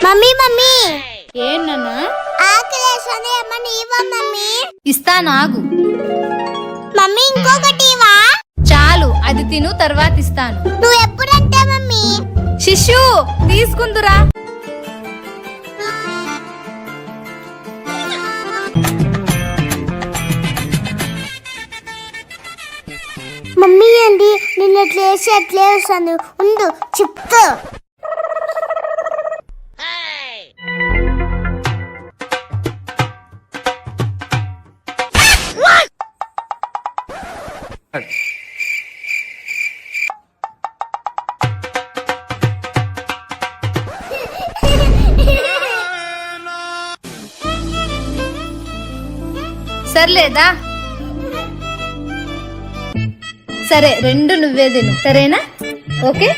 Mummy mummy ఏంటన్నా? ఆకలేస్తుంది ఏమన్నా ఇవ్వ మమ్మీ. ఇస్తానాగు. మమ్మీ ఇంకొకటి ఇవ్వా. చాలు, అది తిను, తర్వాత ఇస్తాను. నువ్వు ఎప్పుడంటే మమ్మీ. శిశు తీసుకుందురా. మమ్మీ అండి నిన్న ఎట్లా వేసి ఎట్లా వేస్తాను ఉండు చెప్తా. సర్లేదా? సరే, రెండు నువ్వే తిను, సరేనా? ఓకే.